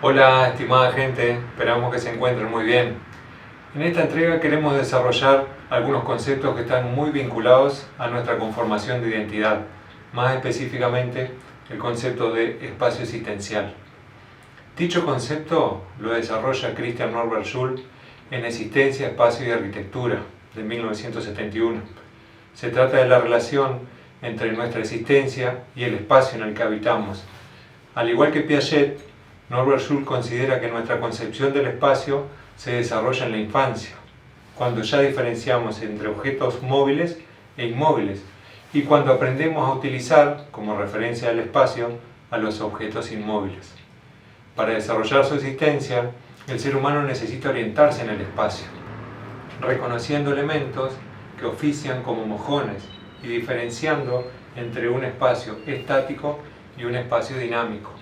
Hola, estimada gente, esperamos que se encuentren muy bien. En esta entrega queremos desarrollar algunos conceptos que están muy vinculados a nuestra conformación de identidad, más específicamente el concepto de espacio existencial. Dicho concepto lo desarrolla Christian Norbert Schulz en Existencia, Espacio y Arquitectura, de 1971. Se trata de la relación entre nuestra existencia y el espacio en el que habitamos. Al igual que Piaget, Norbert Schulz considera que nuestra concepción del espacio se desarrolla en la infancia, cuando ya diferenciamos entre objetos móviles e inmóviles, y cuando aprendemos a utilizar como referencia del espacio a los objetos inmóviles. Para desarrollar su existencia, el ser humano necesita orientarse en el espacio, reconociendo elementos que ofician como mojones y diferenciando entre un espacio estático y un espacio dinámico.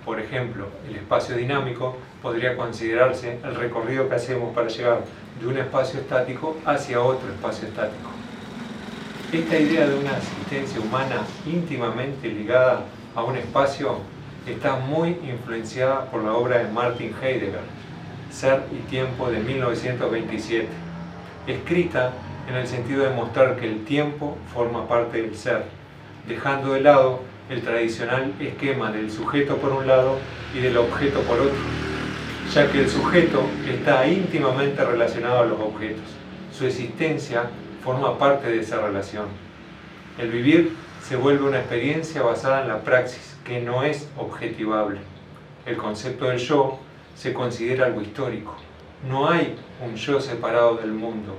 Por ejemplo, el espacio dinámico podría considerarse el recorrido que hacemos para llegar de un espacio estático hacia otro espacio estático. Esta idea de una existencia humana íntimamente ligada a un espacio está muy influenciada por la obra de Martin Heidegger, Ser y Tiempo, de 1927, escrita en el sentido de mostrar que el tiempo forma parte del ser, dejando de lado el tradicional esquema del sujeto por un lado y del objeto por otro, ya que el sujeto está íntimamente relacionado a los objetos. Su existencia forma parte de esa relación. El vivir se vuelve una experiencia basada en la praxis, que no es objetivable. El concepto del yo se considera algo histórico. No hay un yo separado del mundo.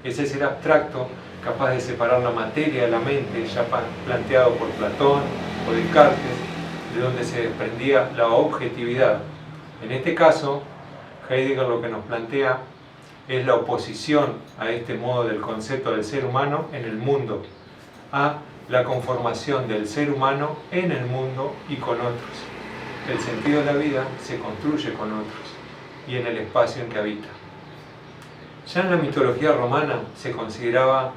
Ese ser abstracto, capaz de separar la materia de la mente, ya planteado por Platón o Descartes, de donde se desprendía la objetividad. En este caso, Heidegger lo que nos plantea es la oposición a este modo del concepto del ser humano en el mundo, a la conformación del ser humano en el mundo y con otros. El sentido de la vida se construye con otros y en el espacio en que habita. Ya en la mitología romana se consideraba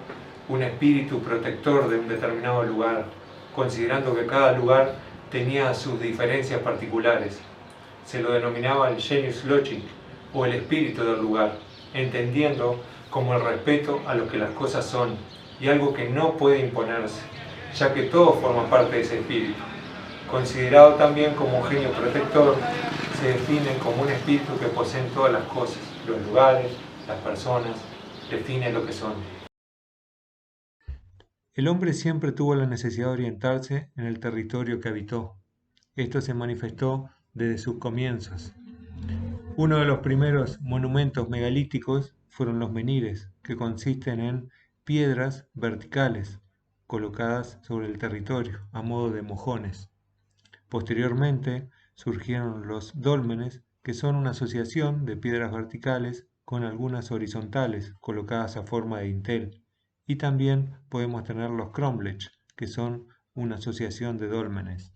un espíritu protector de un determinado lugar, considerando que cada lugar tenía sus diferencias particulares. Se lo denominaba el genius loci, o el espíritu del lugar, entendiendo como el respeto a lo que las cosas son y algo que no puede imponerse, ya que todo forma parte de ese espíritu. Considerado también como un genio protector, se define como un espíritu que posee todas las cosas, los lugares, las personas, define lo que son. El hombre siempre tuvo la necesidad de orientarse en el territorio que habitó. Esto se manifestó desde sus comienzos. Uno de los primeros monumentos megalíticos fueron los menhires, que consisten en piedras verticales colocadas sobre el territorio a modo de mojones. Posteriormente surgieron los dólmenes, que son una asociación de piedras verticales con algunas horizontales colocadas a forma de dintel. Y también podemos tener los cromlech, que son una asociación de dólmenes.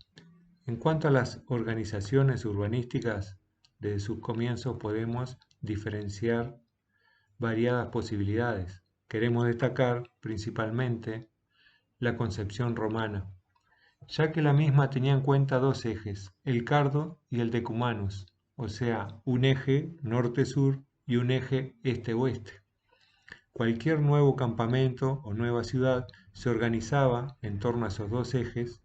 En cuanto a las organizaciones urbanísticas, desde sus comienzos podemos diferenciar variadas posibilidades. Queremos destacar principalmente la concepción romana, ya que la misma tenía en cuenta dos ejes, el cardo y el decumanus, o sea, un eje norte-sur y un eje este-oeste. Cualquier nuevo campamento o nueva ciudad se organizaba en torno a esos dos ejes,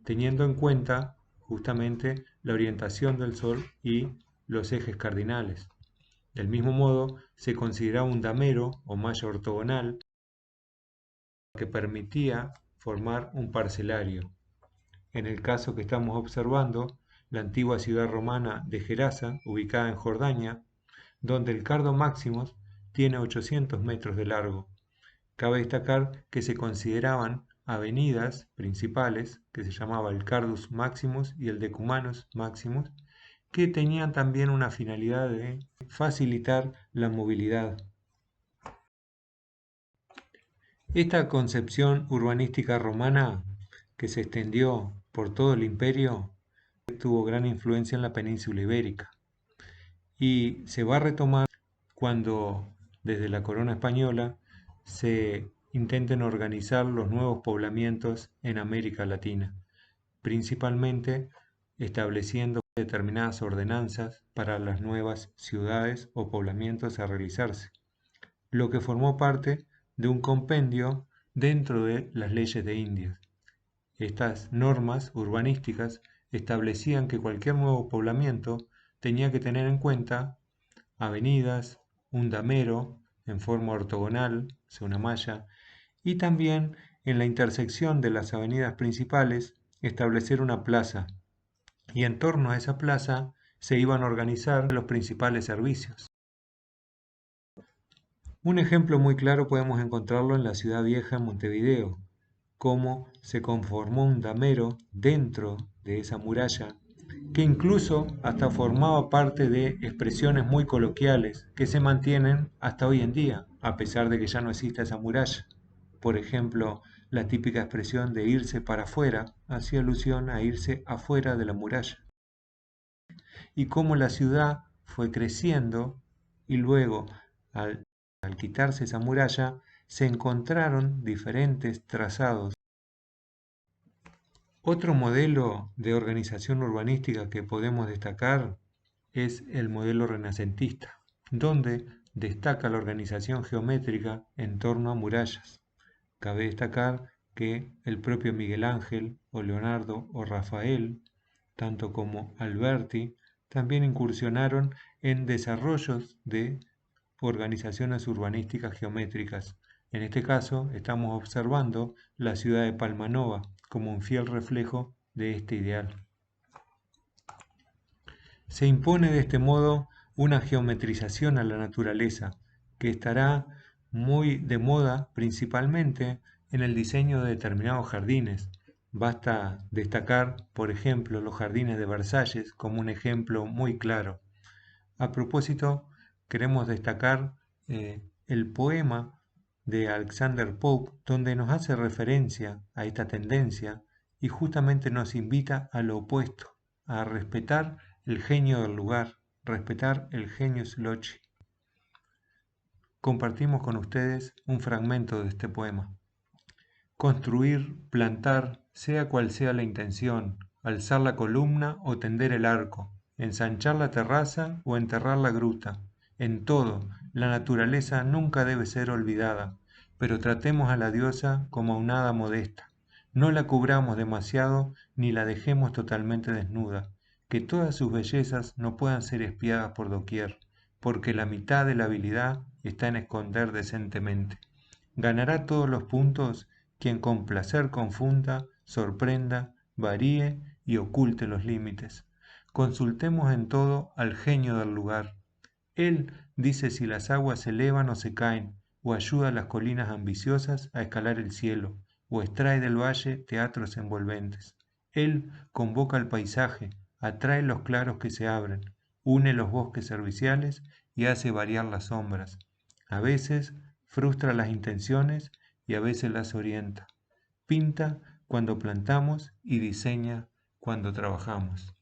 teniendo en cuenta justamente la orientación del Sol y los ejes cardinales. Del mismo modo, se consideraba un damero o malla ortogonal que permitía formar un parcelario. En el caso que estamos observando, la antigua ciudad romana de Gerasa, ubicada en Jordania, donde el cardo máximo tiene 800 metros de largo. Cabe destacar que se consideraban avenidas principales, que se llamaba el Cardus Maximus y el Decumanus Maximus, que tenían también una finalidad de facilitar la movilidad. Esta concepción urbanística romana, que se extendió por todo el imperio, tuvo gran influencia en la península ibérica y se va a retomar cuando desde la corona española se intenten organizar los nuevos poblamientos en América Latina, principalmente estableciendo determinadas ordenanzas para las nuevas ciudades o poblamientos a realizarse, lo que formó parte de un compendio dentro de las leyes de Indias. Estas normas urbanísticas establecían que cualquier nuevo poblamiento tenía que tener en cuenta avenidas, un damero en forma ortogonal, o sea, una malla, y también en la intersección de las avenidas principales establecer una plaza, y en torno a esa plaza se iban a organizar los principales servicios. Un ejemplo muy claro podemos encontrarlo en la Ciudad Vieja en Montevideo, cómo se conformó un damero dentro de esa muralla, que incluso hasta formaba parte de expresiones muy coloquiales que se mantienen hasta hoy en día, a pesar de que ya no existe esa muralla. Por ejemplo, la típica expresión de irse para afuera hacía alusión a irse afuera de la muralla. Y cómo la ciudad fue creciendo y luego, al quitarse esa muralla, se encontraron diferentes trazados. Otro modelo de organización urbanística que podemos destacar es el modelo renacentista, donde destaca la organización geométrica en torno a murallas. Cabe destacar que el propio Miguel Ángel o Leonardo o Rafael, tanto como Alberti, también incursionaron en desarrollos de organizaciones urbanísticas geométricas. En este caso, estamos observando la ciudad de Palmanova como un fiel reflejo de este ideal. Se impone de este modo una geometrización a la naturaleza, que estará muy de moda principalmente en el diseño de determinados jardines. Basta destacar, por ejemplo, los jardines de Versalles como un ejemplo muy claro. A propósito, queremos destacar el poema de Alexander Pope, donde nos hace referencia a esta tendencia y justamente nos invita a lo opuesto, a respetar el genio del lugar, respetar el genius loci. Compartimos con ustedes un fragmento de este poema. Construir, plantar, sea cual sea la intención, alzar la columna o tender el arco, ensanchar la terraza o enterrar la gruta. En todo, la naturaleza nunca debe ser olvidada, pero tratemos a la diosa como a una hada modesta. No la cubramos demasiado ni la dejemos totalmente desnuda, que todas sus bellezas no puedan ser espiadas por doquier, porque la mitad de la habilidad está en esconder decentemente. Ganará todos los puntos quien con placer confunda, sorprenda, varíe y oculte los límites. Consultemos en todo al genio del lugar. Él dice si las aguas se elevan o se caen, o ayuda a las colinas ambiciosas a escalar el cielo, o extrae del valle teatros envolventes. Él convoca al paisaje, atrae los claros que se abren, une los bosques serviciales y hace variar las sombras. A veces frustra las intenciones y a veces las orienta. Pinta cuando plantamos y diseña cuando trabajamos.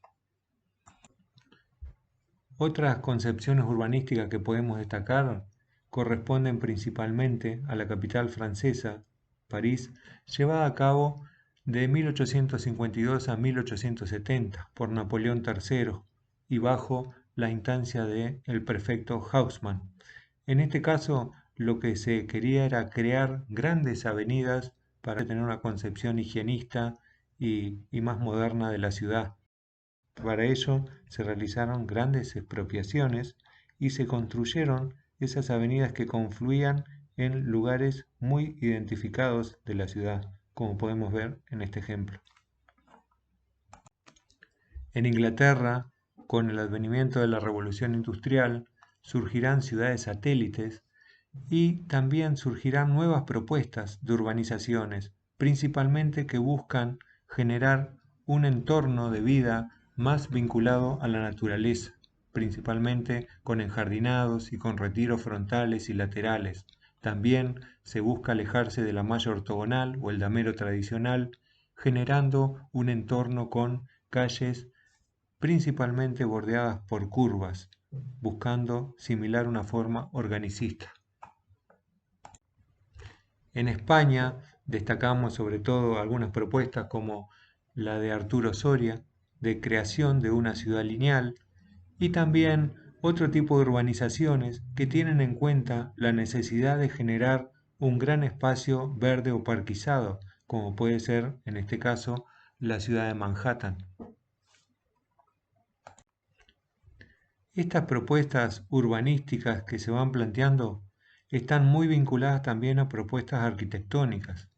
Otras concepciones urbanísticas que podemos destacar corresponden principalmente a la capital francesa, París, llevada a cabo de 1852 a 1870 por Napoleón III y bajo la instancia del prefecto Haussmann. En este caso, lo que se quería era crear grandes avenidas para tener una concepción higienista y más moderna de la ciudad. Para ello se realizaron grandes expropiaciones y se construyeron esas avenidas que confluían en lugares muy identificados de la ciudad, como podemos ver en este ejemplo. En Inglaterra, con el advenimiento de la revolución industrial, surgirán ciudades satélites y también surgirán nuevas propuestas de urbanizaciones, principalmente que buscan generar un entorno de vida más vinculado a la naturaleza, principalmente con enjardinados y con retiros frontales y laterales. También se busca alejarse de la malla ortogonal o el damero tradicional, generando un entorno con calles principalmente bordeadas por curvas, buscando similar una forma organicista. En España destacamos sobre todo algunas propuestas como la de Arturo Soria, de creación de una ciudad lineal y también otro tipo de urbanizaciones que tienen en cuenta la necesidad de generar un gran espacio verde o parquizado, como puede ser en este caso la ciudad de Manhattan. Estas propuestas urbanísticas que se van planteando están muy vinculadas también a propuestas arquitectónicas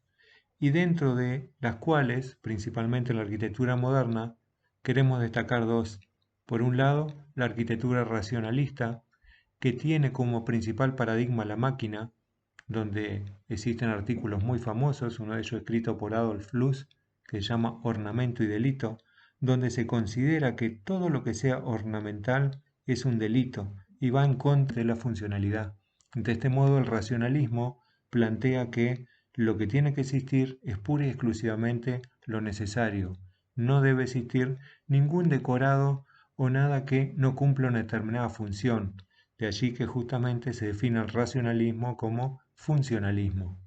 y dentro de las cuales, principalmente la arquitectura moderna, queremos destacar dos. Por un lado, la arquitectura racionalista, que tiene como principal paradigma la máquina, donde existen artículos muy famosos, uno de ellos escrito por Adolf Loos, que se llama Ornamento y Delito, donde se considera que todo lo que sea ornamental es un delito y va en contra de la funcionalidad. De este modo, el racionalismo plantea que lo que tiene que existir es pura y exclusivamente lo necesario. No debe existir ningún decorado o nada que no cumpla una determinada función. De allí que justamente se define el racionalismo como funcionalismo.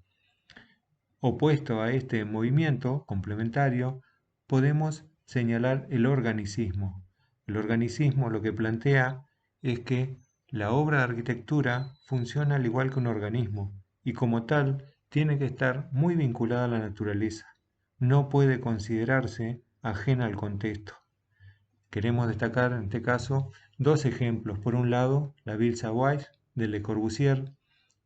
Opuesto a este movimiento complementario, podemos señalar el organicismo. El organicismo lo que plantea es que la obra de arquitectura funciona al igual que un organismo y como tal tiene que estar muy vinculada a la naturaleza. No puede considerarse ajena al contexto. Queremos destacar en este caso dos ejemplos. Por un lado, la Ville Savoye de Le Corbusier,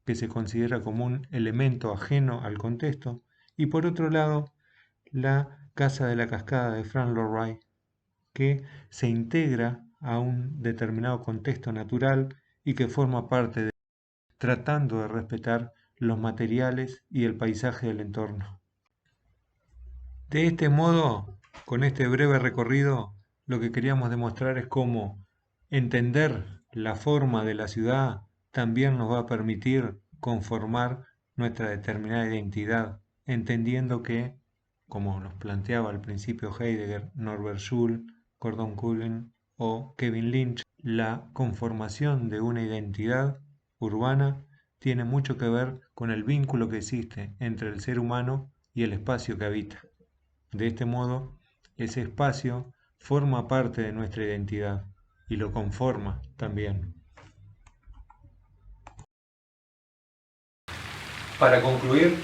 que se considera como un elemento ajeno al contexto, y por otro lado, la Casa de la Cascada de Frank Lloyd Wright, que se integra a un determinado contexto natural y que forma parte de tratando de respetar los materiales y el paisaje del entorno. De este modo, con este breve recorrido, lo que queríamos demostrar es cómo entender la forma de la ciudad también nos va a permitir conformar nuestra determinada identidad, entendiendo que, como nos planteaba al principio Heidegger, Norbert Schulz, Gordon Cullen o Kevin Lynch, la conformación de una identidad urbana tiene mucho que ver con el vínculo que existe entre el ser humano y el espacio que habita. De este modo, ese espacio forma parte de nuestra identidad y lo conforma también. Para concluir,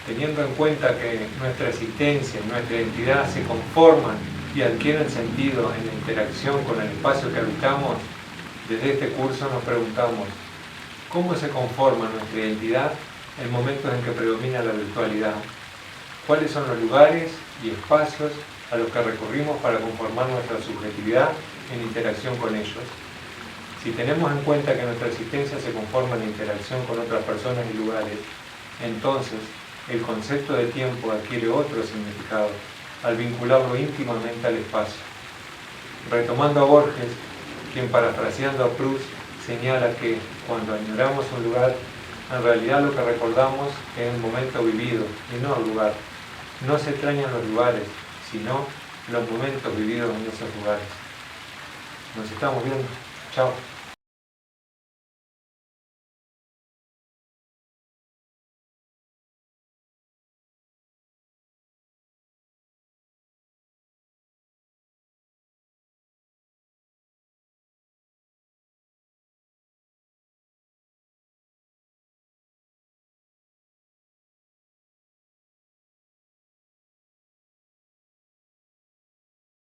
teniendo en cuenta que nuestra existencia y nuestra identidad se conforman y adquieren sentido en la interacción con el espacio que habitamos, desde este curso nos preguntamos, ¿cómo se conforma nuestra identidad en momentos en que predomina la virtualidad? ¿Cuáles son los lugares y espacios a los que recurrimos para conformar nuestra subjetividad en interacción con ellos? Si tenemos en cuenta que nuestra existencia se conforma en interacción con otras personas y lugares, entonces el concepto de tiempo adquiere otro significado al vincularlo íntimamente al espacio. Retomando a Borges, quien parafraseando a Proust señala que cuando añoramos un lugar, en realidad lo que recordamos es el momento vivido y no el lugar. No se extrañan los lugares, sino los momentos vividos en esos lugares. Nos estamos viendo. Chao.